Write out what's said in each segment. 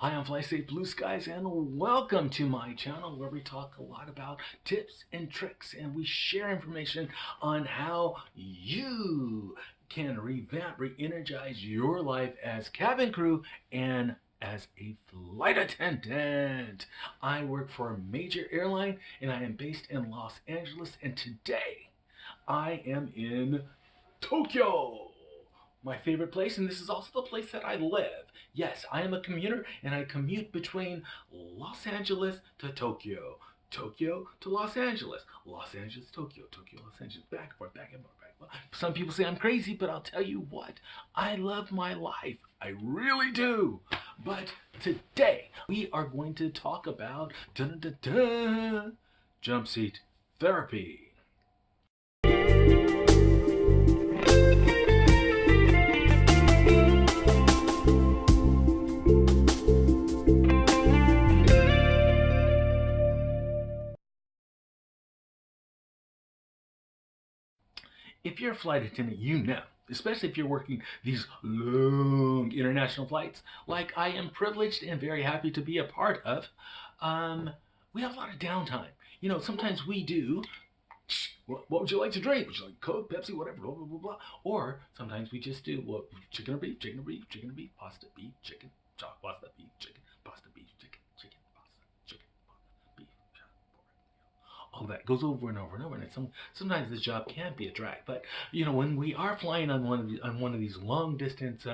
Hi, I'm Fly Safe Blue Skies, and welcome to my channel where we talk a lot about tips and tricks, and we share information on how you can revamp, re-energize your life as cabin crew and as a flight attendant. I work for a major airline, and I am based in Los Angeles, and today I am in Tokyo, my favorite place, and this is also the place that I live. Yes, I am a commuter, and I commute between Los Angeles to Tokyo, Tokyo to Los Angeles, Los Angeles, Tokyo, Tokyo, Los Angeles, back and forth, back and forth, back and forth. Some people say I'm crazy, but I'll tell you what, I love my life. I really do. But today we are going to talk about jump seat therapy. If you're a flight attendant, you know, especially if you're working these long international flights, like I am privileged and very happy to be a part of, um, we have a lot of downtime. Sometimes we do. What would you like to drink? Would you like Coke, Pepsi, whatever, blah, blah, blah, blah. Or sometimes we just do what chicken or beef, chicken or beef, chicken or beef, pasta, beef, chicken, chop, pasta, beef, chicken, pasta, beef, chicken, chicken, pasta, chicken, pasta, beef, chop, pork, all that goes over and over and over, and sometimes this job can be a drag. But when we are flying on one of these long distance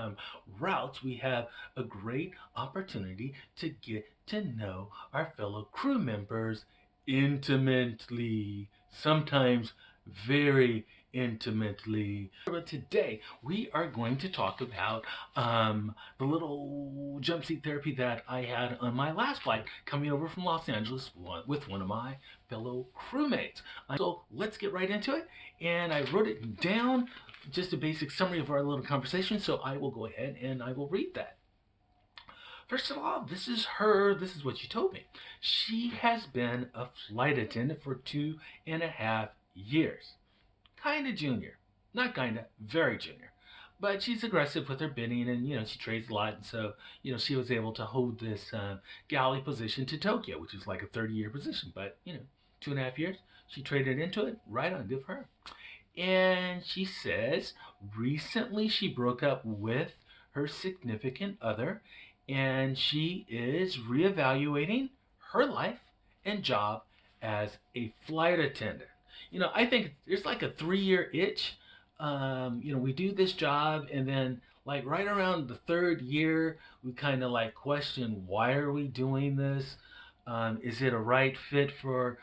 routes, we have a great opportunity to get to know our fellow crew members intimately, sometimes very intimately. But today we are going to talk about the little jump seat therapy that I had on my last flight coming over from Los Angeles with one of my fellow crewmates. So let's get right into it. And I wrote it down, just a basic summary of our little conversation. So I will go ahead and I will read that. First of all, this is what she told me. She has been a flight attendant for 2.5 years. Kinda junior. Not kinda, very junior. But she's aggressive with her bidding, and she trades a lot, and so she was able to hold this galley position to Tokyo, which is like a 30-year position. But 2.5 years, she traded into it. Right on, good for her. And she says recently she broke up with her significant other, and she is reevaluating her life and job as a flight attendant. I think there's like a 3-year itch. We do this job, and then like right around the third year, we kind of like question, why are we doing this? Is it a right fit for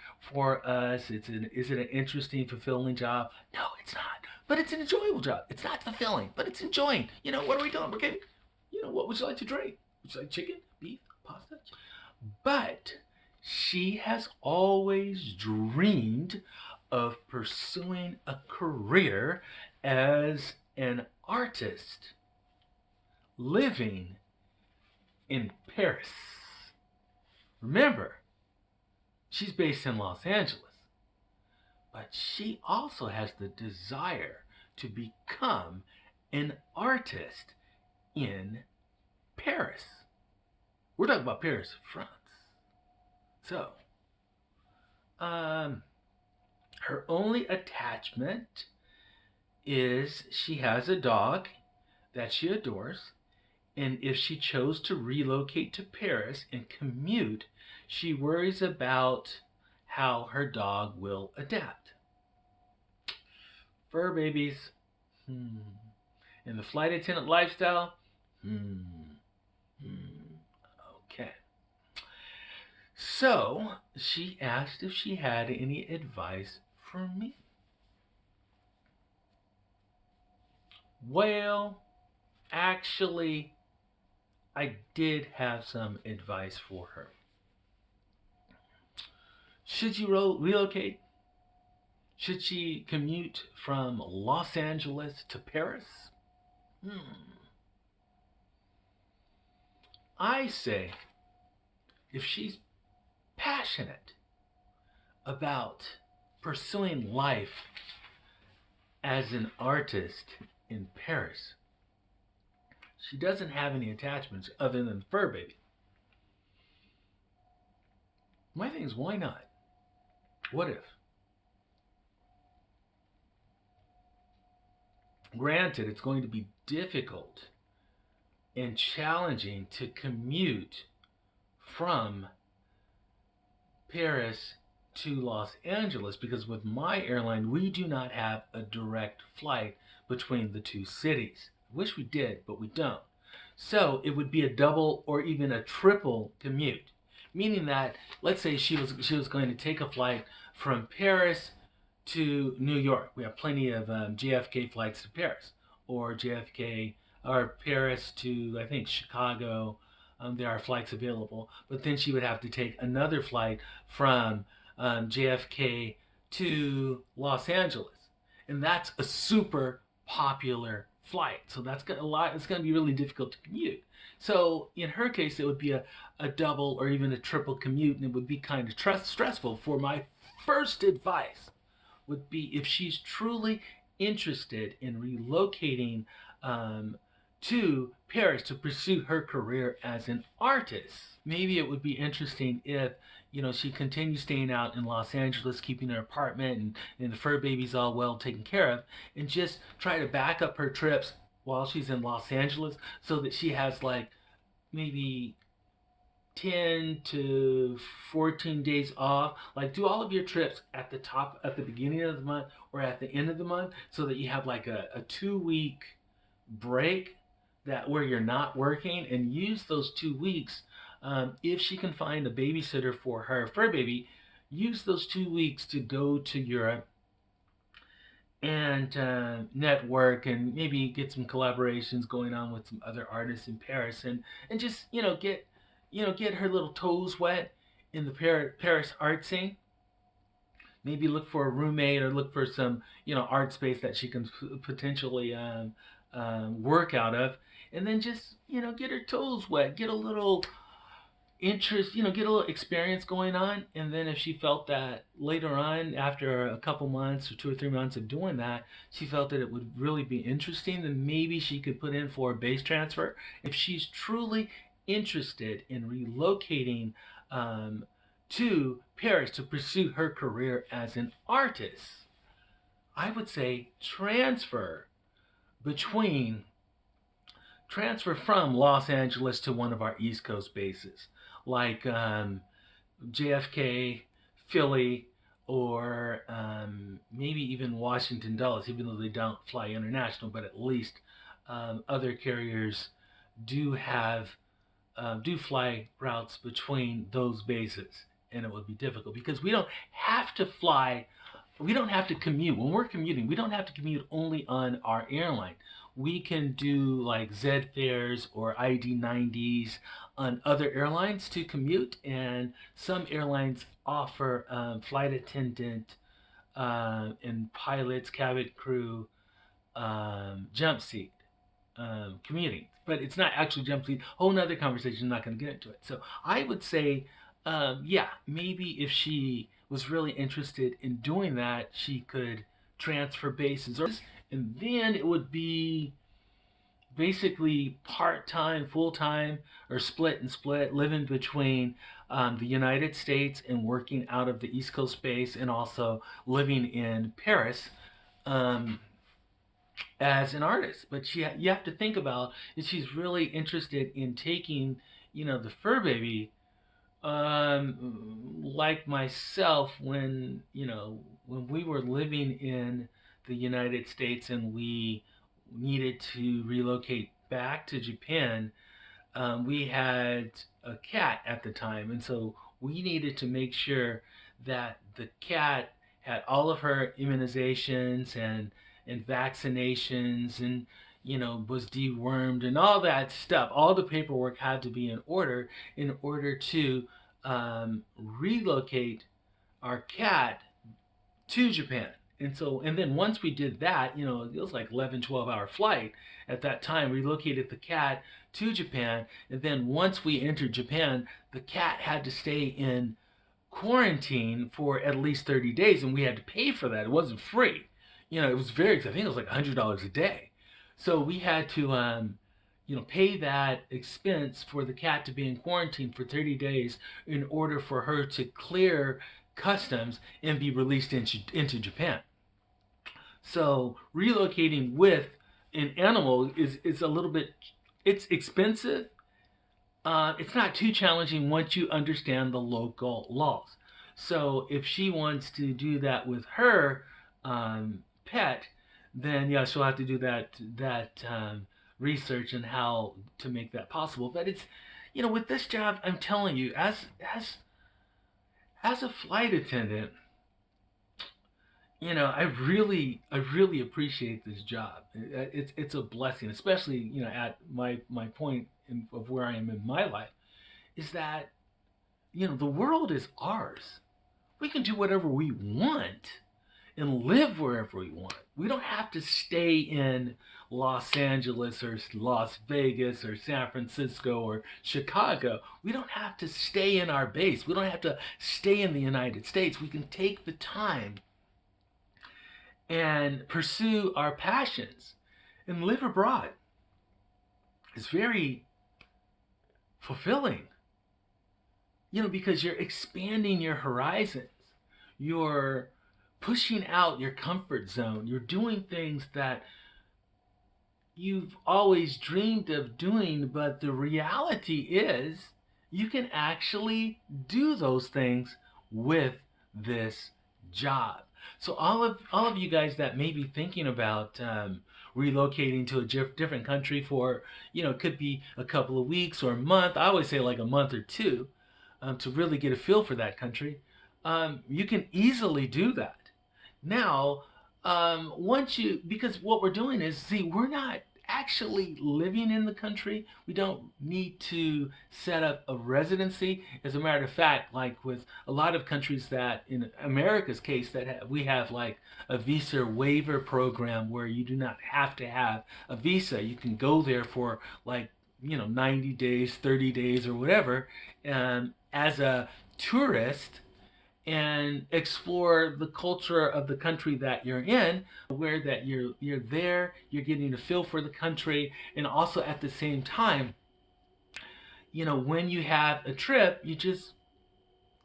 us? Is it an interesting, fulfilling job? No, it's not. But it's an enjoyable job. It's not fulfilling, but it's enjoying. What are we doing? Okay. What would you like to drink? Would you like chicken, beef, pasta? But she has always dreamed of pursuing a career as an artist living in Paris. Remember, she's based in Los Angeles, but she also has the desire to become an artist in Paris. We're talking about Paris, France. So, her only attachment is she has a dog that she adores, and if she chose to relocate to Paris and commute, she worries about how her dog will adapt. Fur babies, in the flight attendant lifestyle, okay. So she asked if she had any advice for me. Well, actually, I did have some advice for her. Should you relocate? Should she commute from Los Angeles to Paris? I say, if she's passionate about pursuing life as an artist in Paris, she doesn't have any attachments other than fur baby. My thing is, why not? What if? Granted, it's going to be difficult and challenging to commute from Paris to Los Angeles because with my airline, we do not have a direct flight between the two cities. I wish we did, but we don't. So it would be a double or even a triple commute, meaning that let's say she was going to take a flight from Paris to New York. We have plenty of JFK flights to Paris, or JFK or Paris to I think Chicago. There are flights available, but then she would have to take another flight from JFK to Los Angeles, and that's a super popular flight. So that's a lot. It's going to be really difficult to commute. So in her case, it would be a double or even a triple commute, and it would be kind of stressful. For my first advice would be if she's truly interested in relocating to Paris to pursue her career as an artist. Maybe it would be interesting if she continues staying out in Los Angeles, keeping her apartment and the fur baby's all well taken care of, and just try to back up her trips while she's in Los Angeles so that she has like maybe 10 to 14 days off. Like do all of your trips at the beginning of the month or at the end of the month so that you have like a 2 week break that where you're not working, and use those 2 weeks if she can find a babysitter for her fur baby. Use those 2 weeks to go to Europe and network and maybe get some collaborations going on with some other artists in Paris, and just get her little toes wet in the Paris art scene. Maybe look for a roommate or look for some art space that she can potentially work out of, and then just get her toes wet, get a little interest, get a little experience going on. And then if she felt that later on, after a couple months or 2 or 3 months of doing that, she felt that it would really be interesting, then maybe she could put in for a base transfer. If she's truly interested in relocating to Paris to pursue her career as an artist, I would say between transfer from Los Angeles to one of our East Coast bases, like JFK, Philly, or maybe even Washington Dulles, even though they don't fly international, but at least other carriers do have do fly routes between those bases, and it would be difficult because we don't have to fly. We don't have to commute. When we're commuting, we don't have to commute only on our airline. We can do like Z fares or ID90s on other airlines to commute, and some airlines offer flight attendant and pilots, cabin crew, JumpSeat commuting. But it's not actually JumpSeat. Whole nother conversation. I'm not going to get into it. So I would say, yeah, maybe if she was really interested in doing that, she could transfer bases, and then it would be basically part-time, full-time, or split and split, living between the United States and working out of the East Coast base, and also living in Paris as an artist. But you have to think about if she's really interested in taking, the fur baby, like myself, when we were living in the United States and we needed to relocate back to Japan, we had a cat at the time, and so we needed to make sure that the cat had all of her immunizations and vaccinations, and was dewormed and all that stuff. All the paperwork had to be in order to relocate our cat to Japan. And then once we did that, it was like 11-12 hour flight at that time. We relocated the cat to Japan, and then once we entered Japan, the cat had to stay in quarantine for at least 30 days, and we had to pay for that. It wasn't free. It was very, I think it was like $100 a day. So we had to, pay that expense for the cat to be in quarantine for 30 days in order for her to clear customs and be released into Japan. So relocating with an animal is a little bit, it's expensive. It's not too challenging once you understand the local laws. So if she wants to do that with her pet, then yeah, she'll have to do that research and how to make that possible. But it's, with this job, I'm telling you, as a flight attendant, I really appreciate this job. It's a blessing, especially at my point of where I am in my life, is that the world is ours. We can do whatever we want and live wherever we want. We don't have to stay in Los Angeles or Las Vegas or San Francisco or Chicago. We don't have to stay in our base. We don't have to stay in the United States. We can take the time and pursue our passions and live abroad. It's very fulfilling, because you're expanding your horizons. You're pushing out your comfort zone. You're doing things that you've always dreamed of doing, but the reality is you can actually do those things with this job. So all of you guys that may be thinking about relocating to a different country for, it could be a couple of weeks or a month. I always say like a month or two, to really get a feel for that country. You can easily do that. Now, because what we're doing is, see, we're not actually living in the country. We don't need to set up a residency. As a matter of fact, like with a lot of countries that, in America's case, we have like a visa waiver program where you do not have to have a visa. You can go there for like, 90 days, 30 days, or whatever, as a tourist, and explore the culture of the country that you're in, where that you're there, you're getting a feel for the country, and also at the same time, when you have a trip, you just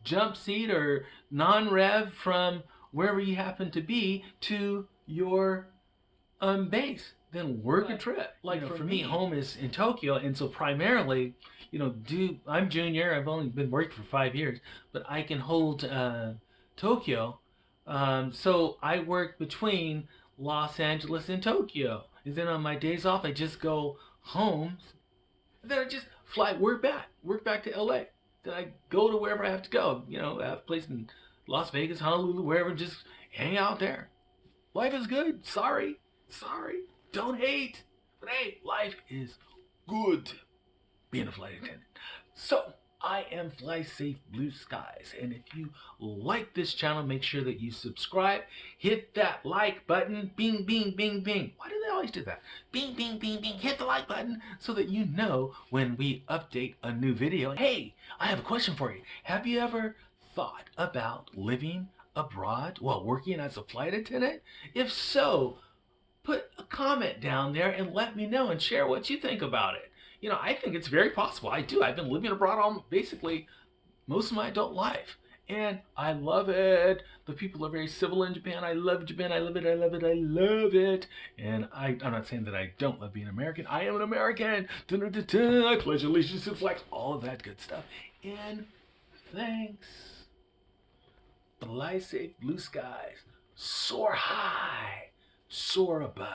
jump seat or non-rev from wherever you happen to be to your base, then work a trip. Like for me, home is in Tokyo, and so primarily, I'm junior. I've only been working for 5 years, but I can hold Tokyo. So I work between Los Angeles and Tokyo, and then on my days off, I just go home. And then I just work back to LA. Then I go to wherever I have to go. I have a place in Las Vegas, Honolulu, wherever, just hang out there. Life is good. Sorry. Don't hate. But hey, life is good being a flight attendant. So, I am Fly Safe Blue Skies. And if you like this channel, make sure that you subscribe. Hit that like button. Bing, bing, bing, bing. Why do they always do that? Bing, bing, bing, bing. Hit the like button so that you know when we update a new video. Hey, I have a question for you. Have you ever thought about living abroad while working as a flight attendant? If so, put a comment down there and let me know and share what you think about it. I think it's very possible. I do. I've been living abroad basically most of my adult life. And I love it. The people are very civil in Japan. I love Japan. I love it. I love it. I love it. And I'm not saying that I don't love being American. I am an American. I pledge allegiance to the flag. All of that good stuff. And thanks. Fly safe, blue skies. Soar high. Soar above.